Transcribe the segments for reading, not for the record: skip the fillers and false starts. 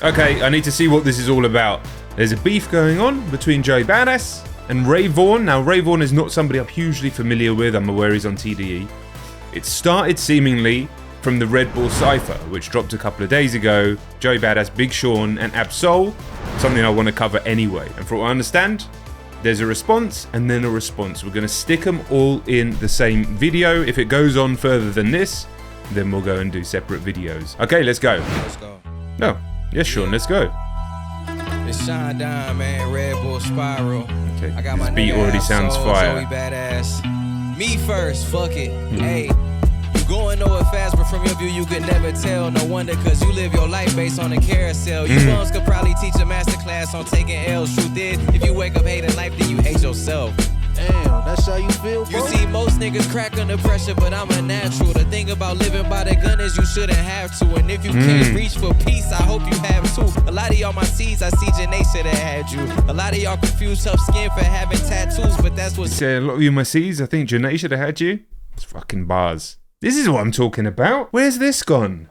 Okay, I need to see what this is all about. There's a beef going on between Joey Badass and Ray Vaughn. Now, Ray Vaughn is not somebody I'm hugely familiar with. I'm aware he's on TDE. It started seemingly from the Red Bull Cipher, which dropped a couple of days ago. Joey Badass, Big Sean, and Absol. Something I want to cover anyway. And from what I understand, there's a response and then a response. We're going to stick them all in the same video. If it goes on further than this, then we'll go and do separate videos. Okay, let's go. Let's go. No. Yes, Sean, let's go. It's Shine Down, man. Red Bull Spiral. Okay, I got this my beat already sounds fire. Joey Badass. Me first, fuck it. Hey, you going nowhere fast, but from your view you could never tell. No wonder, cause you live your life based on a carousel. You bums could probably teach a masterclass on taking L's. Truth is, if you wake up hating life, then you hate yourself. Damn, that's how you feel, bro? You see, most niggas crack under pressure, but I'm a natural. The thing about living by the gun is you shouldn't have to. And if you can't reach for peace, I hope you have too. A lot of y'all my seeds, I see Janae should have had you. A lot of y'all confused tough skin for having tattoos, but that's what... Say a lot of you my seeds, I think Janae should have had you. It's fucking bars. This is what I'm talking about. Where's this gone?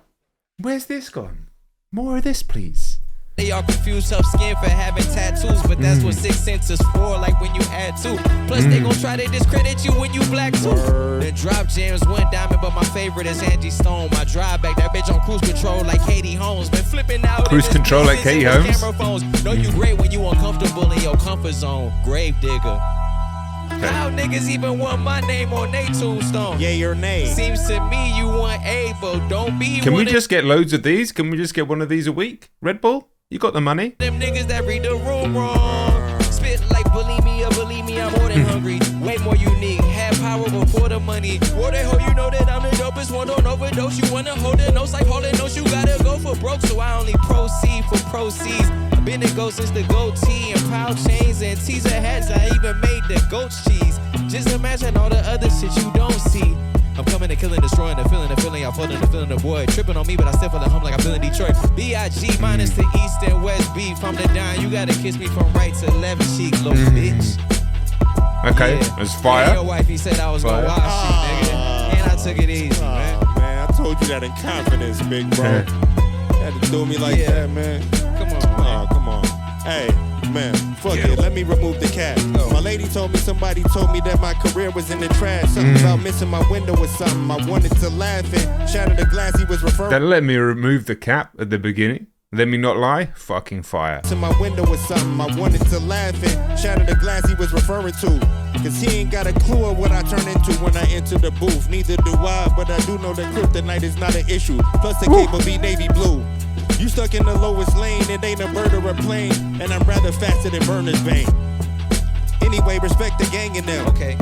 Where's this gone? More of this, please. Y'all confused tough skin for having tattoos, but that's what 6 cents is for, like when you add 2. Plus they gon' try to discredit you when you black too. The drop jams went diamond, but my favorite is Angie Stone. My drive back, that bitch on cruise control like Katie Holmes. Been flipping out Cruise control like Katie Holmes? Camera phones. Know you great when you uncomfortable in your comfort zone. Grave digger. How niggas even want my name on they tombstone? Yeah, your name. Seems to me you want A, but don't be Can we one just get loads of these? Can we just get one of these a week? Red Bull? You got the money? them niggas that read the room wrong. Spit like believe me, I'm more than hungry. Way more unique, have power before the money. What the hell you know that I'm the dopest one, don't overdose. You wanna hold the notes like holding notes, you gotta go for broke. So I only proceed for proceeds. I've been a ghost since the goatee and pound chains and teaser hats. I even made the goat's cheese. Just imagine all the other shit you don't see. I'm coming and killing, destroying the feeling, y'all floating the feeling, the boy tripping on me, but I still feel the hum like I'm feeling Detroit. B.I.G. minus the east and west beef. I'm the down, you gotta kiss me from right to left cheek, little bitch. Okay, Yeah. that's fire. Yeah, your wife, he said I was gonna wash you, nigga. And I took it easy, man. Man, I told you that in confidence, big bro. You had to do me like that, man. Come on, man. Oh, come on. Hey, man, fuck it. Let me remove the cap. My lady told me somebody told me that my career was in the trash. Something about missing my window or something. I wanted to laugh and shatter the glass he was referring That let me remove the cap at the beginning. Let me not lie. Fucking fire. to. My window or something. I wanted to laugh and shatter the glass he was referring to. Cause he ain't got a clue of what I turn into when I enter the booth. Neither do I, but I do know that kryptonite is not an issue. Plus the cable be navy blue. You stuck in the lowest lane, it ain't a bird or a plane. And I'm rather faster than Burner's vein. Anyway, respect the gang in them. Okay,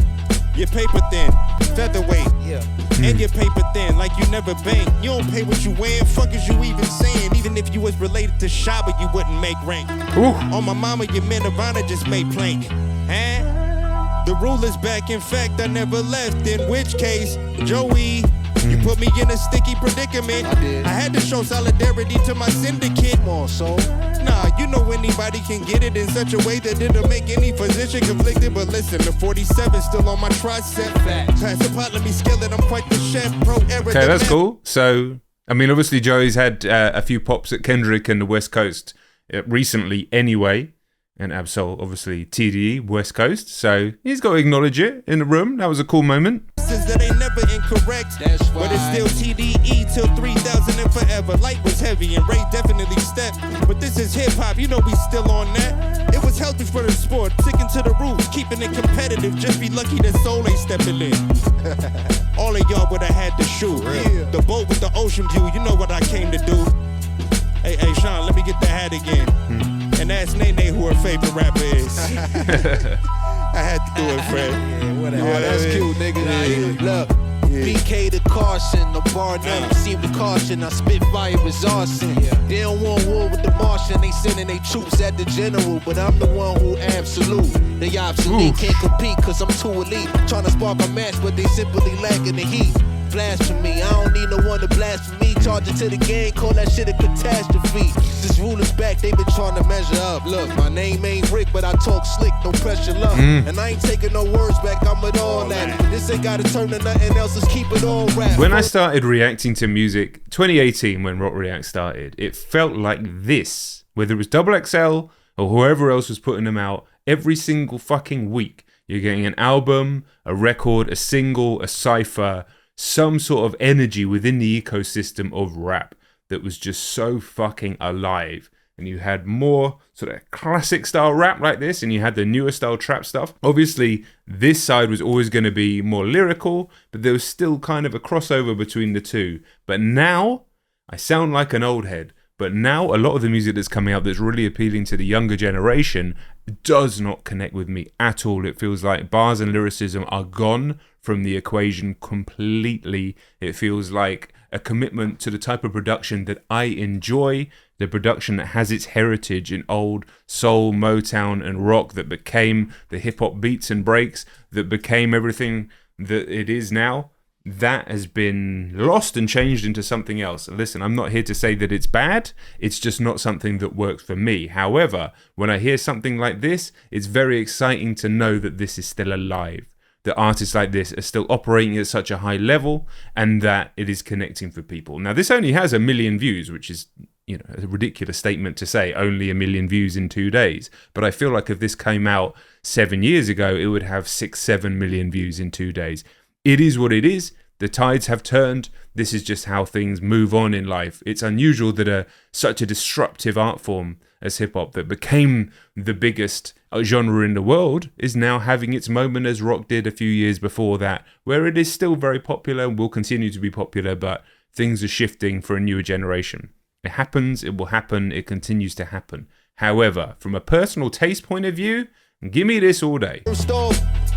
Your paper thin, featherweight. yeah. And your paper thin, like you never bank. You don't pay what you weigh, fuck is you even saying? Even if you was related to Shaba, you wouldn't make rank. Ooh. On my mama, your men of honor just made plank. Huh? The rule is back, in fact, I never left. In which case, Joey, you put me in a sticky predicament. I did. I had to show solidarity to my syndicate. Come on, soul. Nah, you know anybody can get it in such a way that it'll make any physician conflicted. But listen, the 47 still on my tricep. Pass the pot, let me scale it. I'm quite the chef, pro era. Okay, that's cool. So, I mean, obviously Joey's had a few pops at Kendrick and the West Coast recently anyway. And Absol, obviously, TDE, West Coast. So he's got to acknowledge it in the room. That was a cool moment. That ain't never incorrect. That's But it's right. still TDE till 3000 and forever. Light was heavy and Ray definitely stepped. But this is hip hop, you know we still on that. It was healthy for the sport, sticking to the roots, keeping it competitive. Just be lucky that Soul ain't stepping in. All of y'all would have had to shoot. The boat with the ocean view, you know what I came to do. Hey, Sean, let me get the hat again. And ask Nene who her favorite rapper is. I had to do it, Fred. Yeah, whatever. Oh, that's cute, nigga. Look, BK the caution, the bar none received the caution. I spit fire was arson. They don't want war with the Martian, they sending their troops at the general, but I'm the one who absolute. They obsolete, can't compete cause I'm too elite. Trying to spark a match, but they simply lacking the heat. blasphemy. I don't need no one to blaspheme me. Charge it to the game, call that shit a catastrophe. This ruler's back, they been trying to measure up. Look, my name ain't Rick, but I talk slick, no pressure love. And I ain't taking no words back, I'm with all that. This ain't gotta turn to nothing else, let's keep it all rap. When I started reacting to music, 2018 when Rock React started, it felt like this, whether it was XXL or whoever else was putting them out, every single fucking week, you're getting an album, a record, a single, a cypher, some sort of energy within the ecosystem of rap that was just so fucking alive. And you had more sort of classic style rap like this, and you had the newer style trap stuff. Obviously, this side was always going to be more lyrical, but there was still kind of a crossover between the two. But now, I sound like an old head, but now a lot of the music that's coming out that's really appealing to the younger generation does not connect with me at all. It feels like bars and lyricism are gone from the equation completely. It feels like a commitment to the type of production that I enjoy, the production that has its heritage in old soul, Motown and rock that became the hip hop beats and breaks, that became everything that it is now. That has been lost and changed into something else. Listen, I'm not here to say that it's bad. It's just not something that works for me. However, when I hear something like this, it's very exciting to know that this is still alive. That artists like this are still operating at such a high level and that it is connecting for people. Now, this only has 1 million views, which is, you know, a ridiculous statement to say, only 1 million views in 2 days. But I feel like if this came out 7 years ago, it would have 6-7 million views in 2 days. It is what it is. The tides have turned. This is just how things move on in life. It's unusual that such a disruptive art form as hip-hop that became the biggest genre in the world is now having its moment as rock did a few years before that, where it is still very popular and will continue to be popular, but things are shifting for a newer generation. It happens, it will happen, it continues to happen. However, from a personal taste point of view, give me this all day.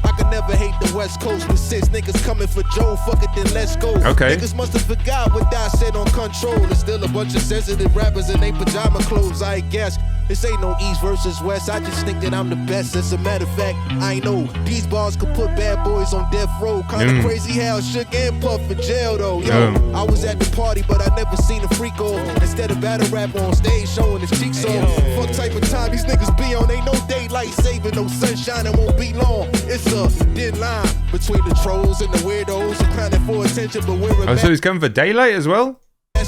I could never hate the West Coast, but since niggas coming for Joe, fuck it, then let's go. Okay. Niggas must have forgot what I said on Control. There's still a bunch of sensitive rappers in they pajama clothes, I guess. This ain't no East versus West, I just think that I'm the best. As a matter of fact, I know these bars could put bad boys on death row. Kinda crazy how Shook and Puff in jail though. Yo, I was at the party, but I never seen a freak off. Instead of battle rap on stage showing his cheeks off. Fuck type of time these niggas be on, ain't no daylight saving, no sunshine, it won't be long. It's a thin line between the trolls and the weirdos who clowning for attention, but we're so he's coming for daylight as well?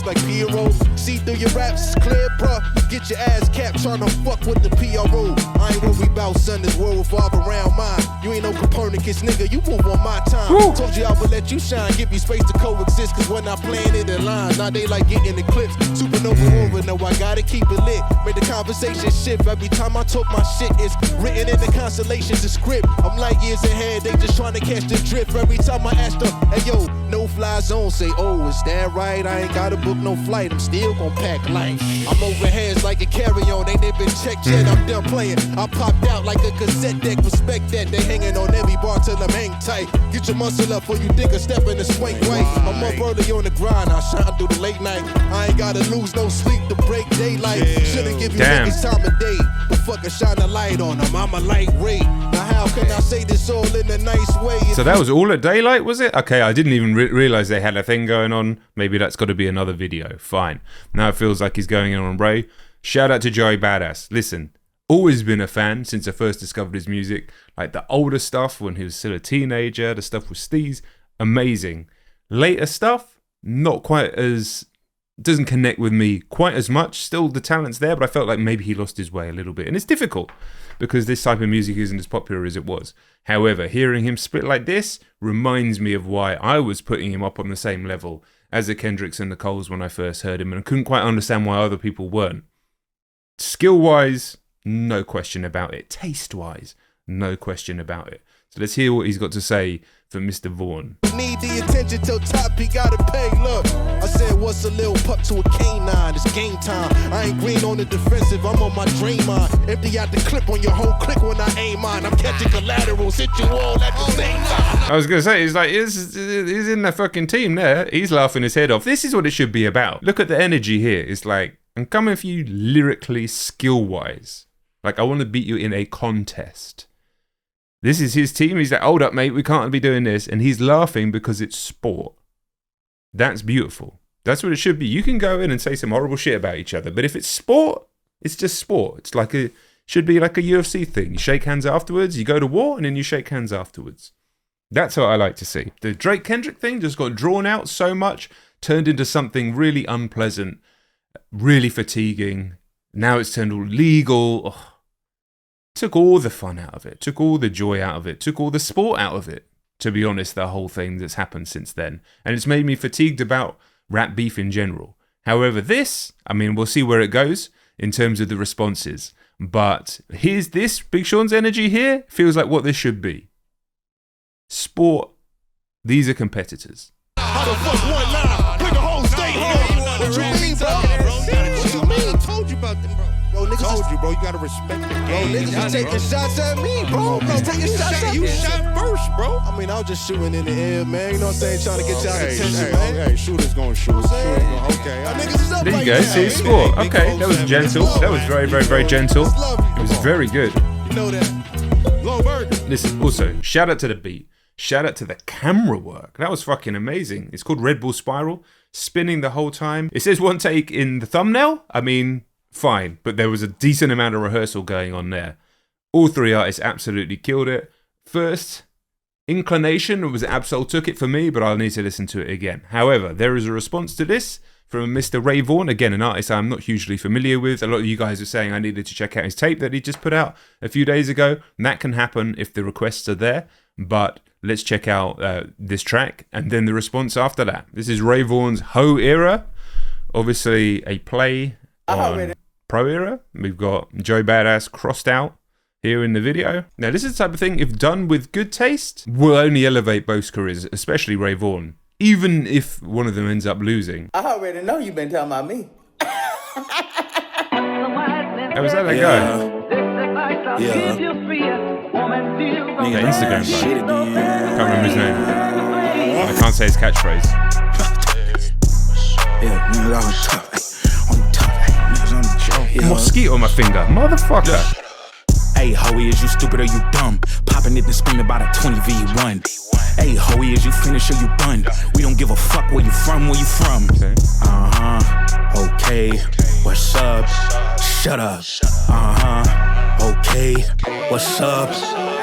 like Piero. See through your raps, clear, bruh. Get your ass capped trying to fuck with the PRO. I ain't worried about son, this world revolve around mine. You ain't no Copernicus, nigga, you move on my time. Woo. Told you I would let you shine, give you space to coexist, cause when I playing it in lines, now they like getting eclipsed. Supernova over, no, I gotta keep it lit. Make the conversation shift every time I talk my shit. It's written in the constellations, the script. I'm light years ahead, they just trying to catch the drift. Every time I ask them, hey yo, no fly zone, say, oh, is that right? I ain't gotta book no flight, I'm still gon' pack light. I'm over heads like a carry-on, ain't they been checked yet? I'm done playing. I popped out like a cassette deck, respect that. They hanging on every bar till I'm hang tight. Get your muscle up, or you think a step in the swing right. I'm up early on the grind, I shine through the late night. I ain't gotta lose no sleep to break daylight. Shouldn't give you niggas time of day, but fucking shine a light on them. I'm a lightweight. Now how can I say this all in a nice way? So that was all at daylight, was it? Okay, I didn't even realize they had a thing going on. Maybe that's got to be another video. Fine. Now it feels like he's going in on Ray. Shout out to Joey Badass. Listen, always been a fan since I first discovered his music. Like the older stuff when he was still a teenager, the stuff with Steez, amazing. Later stuff, not quite as, doesn't connect with me quite as much. Still the talent's there, but I felt like maybe he lost his way a little bit. And it's difficult because this type of music isn't as popular as it was. However, hearing him spit like this reminds me of why I was putting him up on the same level as the Kendricks and the Coles when I first heard him, and I couldn't quite understand why other people weren't. Skill-wise, no question about it. Taste-wise, no question about it. So let's hear what he's got to say for Mr. Vaughn. Need the attention till top, he gotta pay. Look, I said, what's a little pup to a canine? It's game time. I ain't green on the defensive, I'm on my dream on. Empty out the clip on your whole click when I aim on. I'm catching collaterals, hit you all at the same time. I was gonna say, he's like, he's in the fucking team there. He's laughing his head off. This is what it should be about. Look at the energy here. It's like, I'm coming for you lyrically, skill-wise. Like, I want to beat you in a contest. This is his team. He's like, hold up, mate, we can't be doing this. And he's laughing because it's sport. That's beautiful. That's what it should be. You can go in and say some horrible shit about each other, but if it's sport, it's just sport. It's like should be like a UFC thing. You shake hands afterwards, you go to war, and then you shake hands afterwards. That's what I like to see. The Drake Kendrick thing just got drawn out so much, turned into something really unpleasant, really fatiguing. Now it's turned all legal. Ugh. Took all the fun out of it, took all the joy out of it, took all the sport out of it, to be honest, the whole thing that's happened since then. And it's made me fatigued about rap beef in general. However, this, I mean, we'll see where it goes in terms of the responses. But here's this, Big Sean's energy here feels like what this should be. Sport, these are competitors. How the fuck one line? Bring a whole state home. What you mean, bro? What you mean? Told you about them, bro. Bro, niggas told you, bro. You gotta respect the game. Bro, niggas is taking shots at me, bro. Taking shots at me. You shot first, bro. I mean, I was just shooting in the air, man. You know what I'm saying? Trying to get y'all attention, man. Okay, shooters gonna shoot. Okay. Niggas is up there you go. See, sport. Okay, that was gentle. That was very, very, very gentle. It was very good. You know that. Low burger. Listen, also, shout out to the beat. Shout out to the camera work. That was fucking amazing. It's called Red Bull Spiral. Spinning the whole time. It says one take in the thumbnail. I mean, fine. But there was a decent amount of rehearsal going on there. All three artists absolutely killed it. First inclination was Absol took it for me, but I'll need to listen to it again. However, there is a response to this from Mr. Ray Vaughn. Again, an artist I'm not hugely familiar with. A lot of you guys are saying I needed to check out his tape that he just put out a few days ago. And that can happen if the requests are there. But let's check out this track and then the response after that. This is Ray Vaughn's Ho Era. Obviously a play on Pro Era. We've got Joey Badass crossed out here in the video. Now this is the type of thing, if done with good taste, will only elevate both careers, especially Ray Vaughn. Even if one of them ends up losing. I already know you've been talking about me. How was that a go? Yeah. Nigga, Instagram bro. Can't remember his name. I can't say his catchphrase. Yeah, niggas on top. On top. Niggas on the joke. Yeah. Mosquito on my finger. Motherfucker. Hey, Hoey, is you stupid or you dumb? Popping it and screaming about a 20v1. Hey, Hoey, is you finished or you done? We don't give a fuck where you from, where you from. Okay. Okay. What's up? Shut up. Okay. What's up?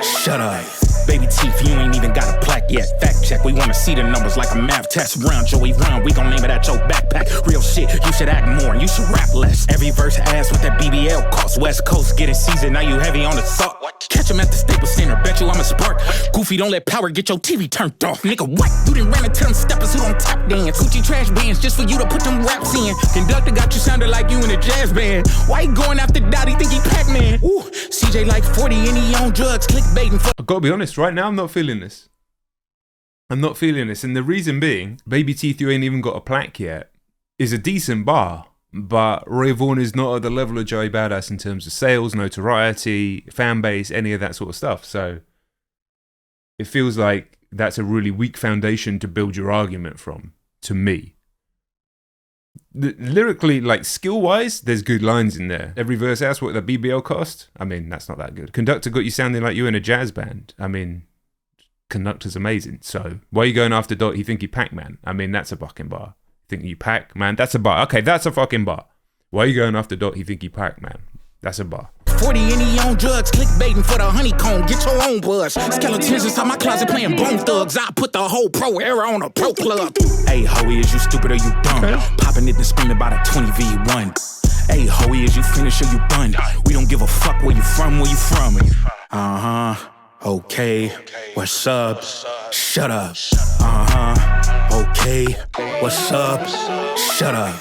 Shut up. Baby teeth, you ain't even got a plaque yet. Fact check, we wanna see the numbers like a math test. Round Joey round, we gon' name it at your backpack. Real shit, you should act more and you should rap less. Every verse ass with that BBL cost. West Coast getting seasoned, now you heavy on the salt. Catch him at the Staples Center, bet you I'm a spark. Goofy, don't let power get your TV turned off. Nigga, what? You done ran into them steppers who don't tap dance. Gucci trash bands just for you to put them raps in. Conductor got you sounding like you in a jazz band. Why you going after Dottie, think he Pac-Man? Ooh, CJ like 40 and he on drugs, clickbaiting for. I've got to be honest, right now I'm not feeling this. I'm not feeling this. And the reason being, Baby Teeth, you ain't even got a plaque yet, is a decent bar. But Ray Vaughn is not at the level of Joey Badass in terms of sales, notoriety, fan base, any of that sort of stuff. So it feels like that's a really weak foundation to build your argument from, to me. Lyrically, like skill-wise, there's good lines in there. Every verse asks what the BBL cost. I mean, that's not that good. Conductor got you sounding like you in a jazz band. I mean, Conductor's amazing. So why are you going after Dot? You think you Pac-Man? I mean, that's a fucking bar. Think you Pac-Man? That's a bar. Okay, that's a fucking bar. Why are you going after Dot? You think you Pac-Man? That's a bar. 40 and he on drugs, clickbaiting for the honeycomb. Get your own buzz. Skeletons inside my closet playing Bone Thugs. I put the whole pro era on a pro club. Hey, Hoey, is you stupid or you dumb? Popping it and screaming about a 20v1. Hey, Hoey, is you finished or you done? We don't give a fuck where you from, where you from. Okay. What's up? Shut up. Okay. What's up? Shut up.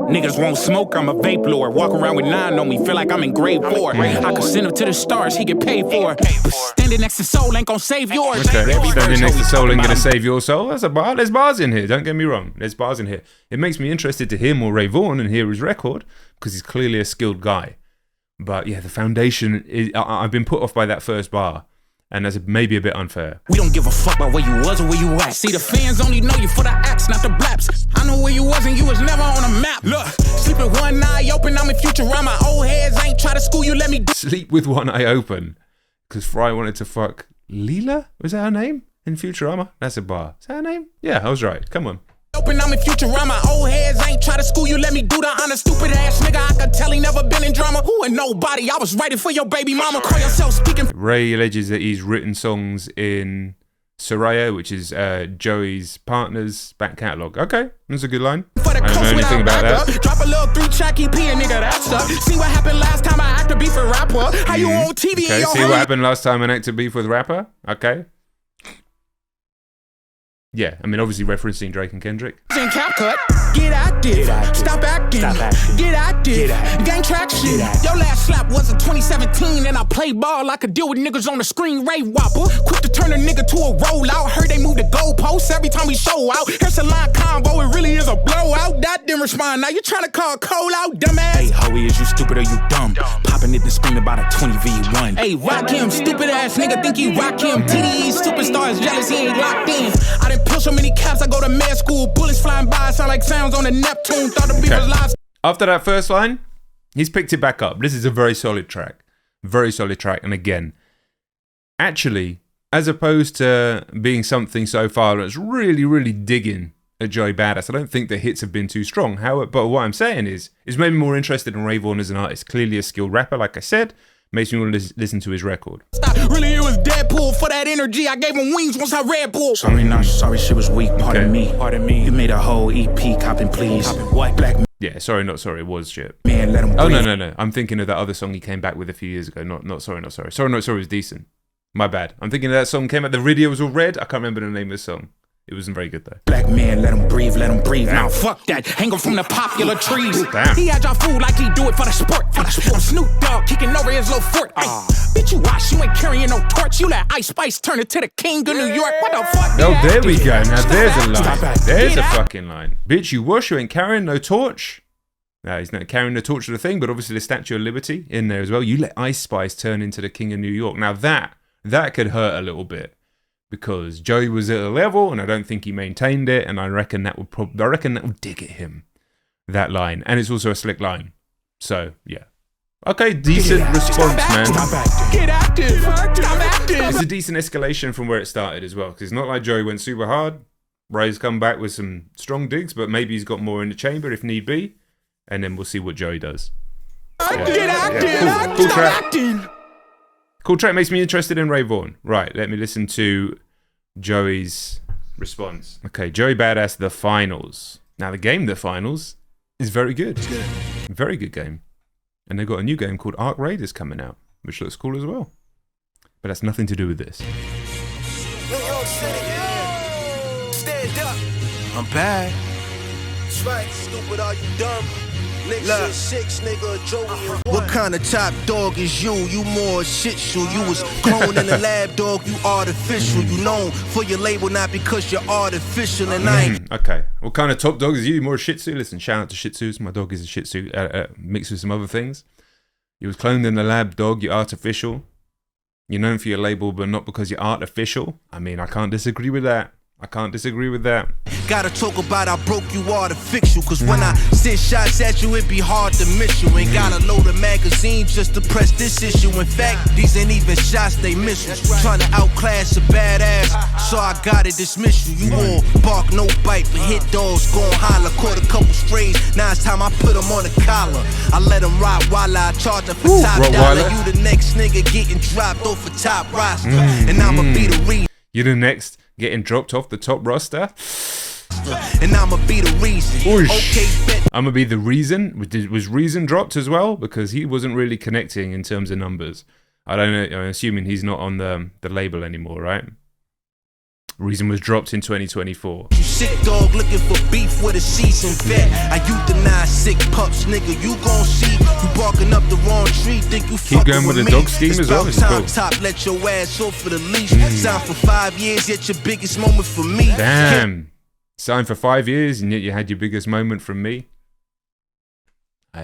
Niggas won't smoke, I'm a vape lord. Walk around with 9 on me, feel like I'm in grade 4. I could send him to the stars, he get paid for it. But standing next to Soul ain't gon' save yours. Okay, standing next to Soul ain't gonna save your soul. That's a bar. There's bars in here, don't get me wrong. There's bars in here. It makes me interested to hear more Ray Vaughn and hear his record, because he's clearly a skilled guy. But yeah, the foundation, I've been put off by that first bar. And that's maybe a bit unfair. We don't give a fuck about where you was or where you at. See, the fans only know you for the acts, not the blaps. I know where you was and you was never on a map. Look, sleep with one eye open, I'm in Futurama. Old heads ain't try to school you, let me do. Sleep with one eye open. Because Fry wanted to fuck Leela? Was that her name? In Futurama? That's a bar. Is that her name? Yeah, I was right. Come on. Open, I'm in Futurama. Old heads ain't try to school you. Let me do the honor. Stupid ass nigga. I could tell he never been in drama. Who and nobody. I was writing for your baby mama. Call yourself speaking. Ray alleges that he's written songs in Soraya, which is Joey's partner's back catalogue. Okay, that's a good line. I don't know anything about that. Drop a little 3-track EP and nigga, that's up. See what happened last time I acted beef with rapper. How you on TV? Okay, see what happened last time an actor beef with rapper? Okay. Yeah, I mean, obviously referencing Drake and Kendrick. Cap cut. Get active. Stop acting. Get active. Gang traction. Your last slap was in 2017 and I played ball. I could deal with niggas on the screen. Ray Whopper. Quick to turn a nigga to a rollout. Heard they move the goalposts every time we show out. Here's a line combo. It really is a blowout. That didn't respond. Now you trying to call Cole out, dumbass. Hey, Hoey, is you stupid or you dumb? Popping it and screaming about a 20v1. Hey, rock him. Stupid ass nigga think he rock him. TDE superstars jealous. He ain't locked in. I didn't pull so many caps. I go to med school. Bullets flying by. Sound like sounds on the Neptune. Thought the beat was live. After that first line, he's picked it back up. This is a very solid track. Very solid track. And again, actually, as opposed to being something so far that's really, really digging at Joey Badass, I don't think the hits have been too strong. But what I'm saying is made me more interested in Ray Vaughn as an artist. Clearly a skilled rapper, like I said. Makes me want to listen to his record. Really, it was Deadpool for that energy. I gave him wings once I Red Bull. Sorry, not sorry, shit was weak. Pardon me. You made a whole EP, copping please. What? Black Yeah, sorry, not sorry. It was shit. man, let him breathe. Oh, no. I'm thinking of that other song he came back with a few years ago. Not sorry, not sorry. Sorry, not sorry was decent. My bad. I'm thinking of that song came out. The video was all red. I can't remember the name of the song. It wasn't very good though. Black man, let him breathe, let him breathe. Now fuck that, hang him from the popular trees. Damn. He had y'all food like he do it for the sport. I'm Snoop Dogg kicking over his little fort. Bitch, you watch, you ain't carrying no torch. You let Ice Spice turn it to the king of New York. What the fuck? Oh, there we go. Now there's a line. There's a fucking line. Bitch, you wash, you ain't carrying no torch. No, he's not carrying the torch of the thing, but obviously the Statue of Liberty in there as well. You let Ice Spice turn into the king of New York. Now that could hurt a little bit. Because Joey was at a level, and I don't think he maintained it, and I reckon that would dig at him. That line, and it's also a slick line. So yeah, okay, decent response, man. Get active. Stop active. It's a decent escalation from where it started as well, because it's not like Joey went super hard. Ray's come back with some strong digs, but maybe he's got more in the chamber if need be, and then we'll see what Joey does. Get active. Yeah. Cool Stop track. acting. Cool track, makes me interested in Ray Vaughn. Right, let me listen to Joey's response. Okay, Joey Badass, The Finals. Now, the game, The Finals, is very good. Very good game. And they've got a new game called Ark Raiders coming out, which looks cool as well. But that's nothing to do with this. New York City, stand up. I'm back. That's right, stupid, are you dumb? Nigga, 6 nigga, Joey. What kind of top dog is you? You more shit shoe. You was cloned in the lab, dog. You artificial. You known for your label, not because you're artificial. And I ain't. Okay, what kind of top dog is you? More Shih Tzu? Listen, shout out to Shih Tzus. My dog is a Shih Tzu, mixed with some other things. You was cloned in the lab, dog. You're artificial. You're known for your label, but not because you're artificial. I mean, I can't disagree with that. Gotta talk about how broke you are to fix you. Cause when I send shots at you, it be hard to miss you. Ain't gotta load a magazine just to press this issue. In fact, these ain't even shots, they missiles. Trying to outclass a badass, so I gotta dismiss you. You all bark, no bite, but hit dogs, gon' holler. Caught a couple strays, now it's time I put them on the collar. I let them ride while I charge them for top dollar. You the next nigga getting dropped off a top roster. And I'ma be the reason. You the next getting dropped off the top roster. And I'ma be the reason. Okay, I'ma be the reason. Was Reason dropped as well? Because he wasn't really connecting in terms of numbers. I don't know. I'm assuming he's not on the label anymore, right? Reason was dropped in 2024. You sick dog looking for beef with a seasoned vet. I euthanize sick pups, nigga. You gon' see you barking up the wrong tree. Think you keep going with the dog scheme as well. It's cool. Top, let your ass off for the leash. Signed for 5 years, yet your biggest moment for me. Damn. Signed for 5 years, and yet you had your biggest moment from me.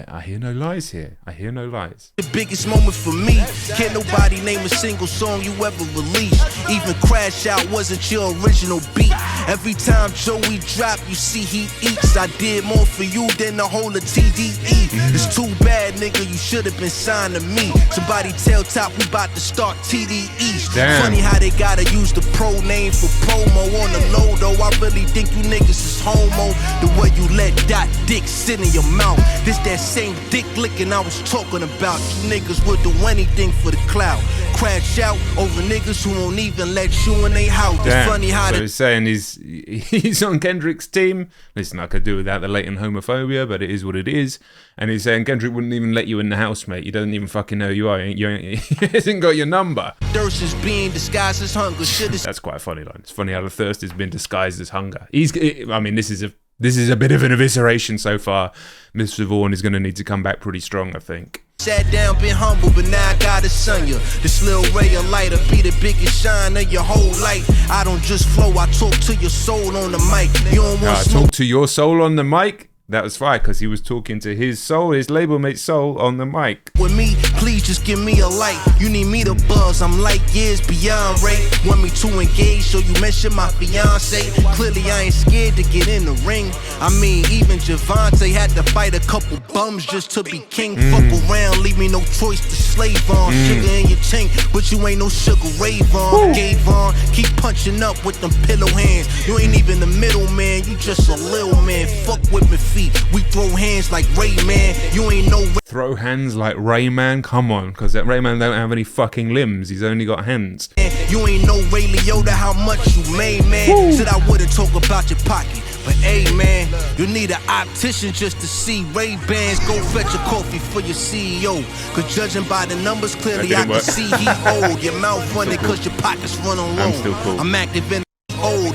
I hear no lies here. I hear no lies. The biggest moment for me. Can't nobody name a single song you ever released. Even Crash Out wasn't your original beat. Every time Joey drop, you see he eats. I did more for you than the whole of TDE. It's too bad, nigga, you should have been signed to me. Somebody tell Top we about to start TDE. Damn. Funny how they gotta use the pro name for promo on the low, though. I really think you niggas is homo. The way you let that dick sit in your mouth. This that same dick licking I was talking about. You niggas would do anything for the clout. Crash out over niggas who won't even let you in they house. It's funny how so he's saying he's on Kendrick's team. Listen, I could do without the latent homophobia, but it is what it is. And he's saying Kendrick wouldn't even let you in the house, mate. You don't even fucking know who you are. He hasn't got your number. thirst is being disguised as hunger. That's quite a funny line. It's funny how the thirst has been disguised as hunger. I mean, this is a bit of an evisceration so far. Mr. Vaughn is going to need to come back pretty strong, I think. Sat down, been humble, but now I gotta son you. This little ray of light will be the biggest shine of your whole life. I don't just flow, I talk to your soul on the mic. You don't want talk to your soul on the mic? That was fine, because he was talking to his soul, his label mate's soul, on the mic. With me, please just give me a light. You need me to buzz, I'm like years beyond Ray. Want me to engage, so you mention my fiance. Clearly I ain't scared to get in the ring. I mean, even Javante had to fight a couple bums just to be king. Fuck around, leave me no choice to slave on. Sugar in your tank, but you ain't no Sugar Ray Vaughn. Gave on, keep punching up with them pillow hands. You ain't even the middle man, you just a little man. Fuck with me. We throw hands like Rayman. You ain't no throw hands like Rayman? Come on, because that Rayman don't have any fucking limbs. He's only got hands. You ain't no Ray Liotta, how much you made, man. Woo. Said I wouldn't talk about your pocket, but hey, man, you need an optician just to see Ray-Bans. Go fetch a coffee for your CEO. Cause judging by the numbers, clearly I can see he old. Your mouth running cause your pockets run on low. I'm still cool. I'm active in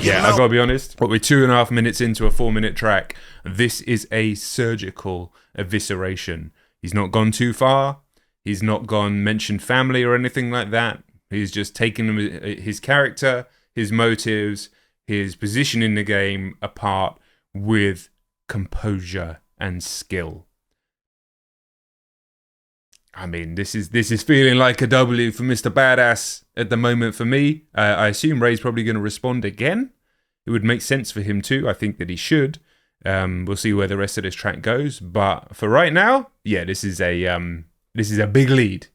yeah, I gotta be honest, but we're 2.5 minutes into a 4-minute track. This is a surgical evisceration. He's not gone too far. He's not gone mentioned family or anything like that. He's just taken his character, his motives, his position in the game apart with composure and skill. I mean, this is feeling like a W for Mr. Badass at the moment for me. I assume Ray's probably going to respond again. It would make sense for him too. I think that he should. We'll see where the rest of this track goes. But for right now, yeah, this is a big lead.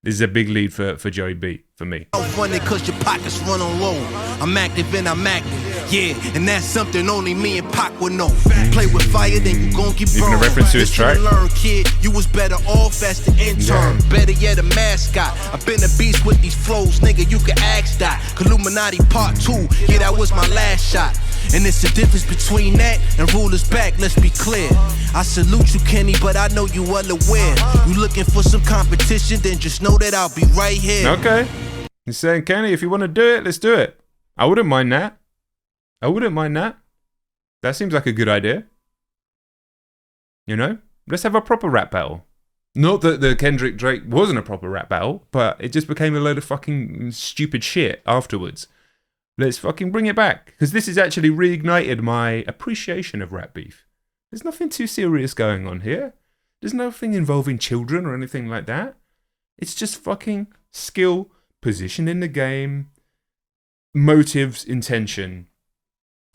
This is a big lead for Joey B, for me. Funny cause your pockets run on low. I'm active and I'm active. Yeah, and that's something only me and Pac would know. Play with fire, then you gon' get burned. Even a reference to his track. Learn, kid, you was better off as the intern. Yeah. Better yet, a mascot. I've been a beast with these flows, nigga. You can ask that. Illuminati Part 2. Yeah, that was my last shot. And it's the difference between that and rulers back, let's be clear. I salute you, Kenny, but I know you well aware. You looking for some competition, then just know that I'll be right here. Okay. He's saying, Kenny, if you want to do it, let's do it. I wouldn't mind that. That seems like a good idea. You know? Let's have a proper rap battle. Not that the Kendrick Drake wasn't a proper rap battle, but it just became a load of fucking stupid shit afterwards. Let's fucking bring it back, because this has actually reignited my appreciation of rap beef. There's nothing too serious going on here. There's nothing involving children or anything like that. It's just fucking skill, position in the game, motives, intention,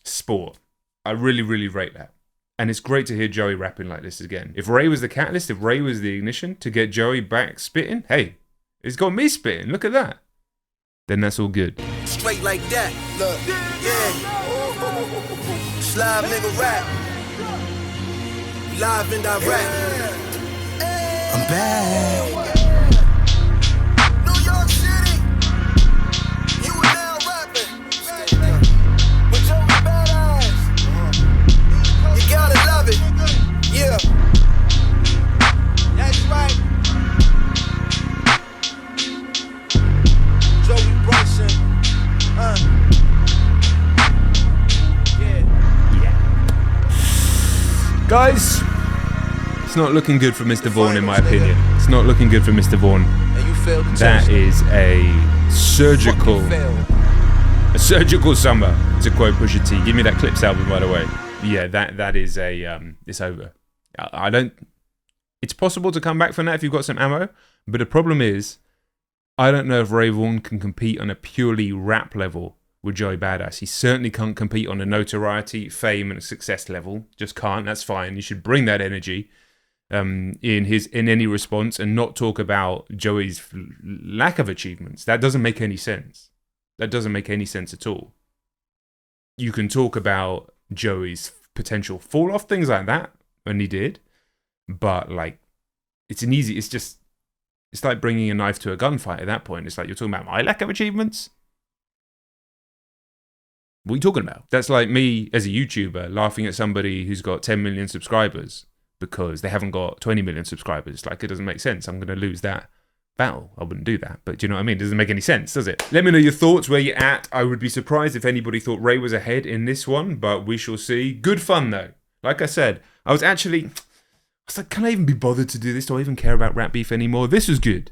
sport. I really, really rate that. And it's great to hear Joey rapping like this again. If Ray was the catalyst, if Ray was the ignition to get Joey back spitting, hey, it's got me spitting. Look at that. Then that's all good. Straight like that, look, yeah. Slime nigga rap. Live and direct. I'm back. New York City. You are now rapping. With Joey Badass. You gotta love it. Yeah. That's right. Joey Bryson. Guys, it's not looking good for Mr. Vaughn, in my opinion. It's not looking good for Mr. Vaughn. That is a surgical summer, to quote Pusha T. Give me that Clips album, by the way. Yeah, that is it's over. I don't. It's possible to come back from that if you've got some ammo, but the problem is, I don't know if Ray Vaughn can compete on a purely rap level with Joey Badass. He certainly can't compete on a notoriety, fame, and success level. Just can't. That's fine. You should bring that energy in any response and not talk about Joey's lack of achievements. That doesn't make any sense. That doesn't make any sense at all. You can talk about Joey's potential fall off, things like that, and he did. But like, it's like bringing a knife to a gunfight at that point. It's like, you're talking about my lack of achievements? What are you talking about? That's like me as a YouTuber laughing at somebody who's got 10 million subscribers because they haven't got 20 million subscribers. Like, it doesn't make sense. I'm going to lose that battle. I wouldn't do that. But do you know what I mean? It doesn't make any sense, does it? Let me know your thoughts, where you're at. I would be surprised if anybody thought Ray was ahead in this one, but we shall see. Good fun, though. Like I said, I was like, can I even be bothered to do this? Do I even care about rap beef anymore? This was good.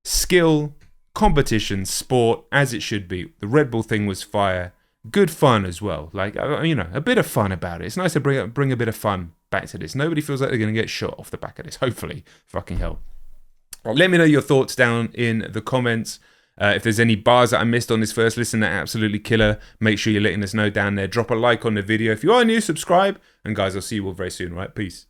Skill, competition, sport, as it should be. The Red Bull thing was fire. Good fun as well. Like, you know, a bit of fun about it. It's nice to bring a bit of fun back to this. Nobody feels like they're going to get shot off the back of this. Hopefully. Fucking hell. Let me know your thoughts down in the comments. If there's any bars that I missed on this first listen that are absolutely killer, make sure you're letting us know down there. Drop a like on the video. If you are new, subscribe. And guys, I'll see you all very soon, right? Peace.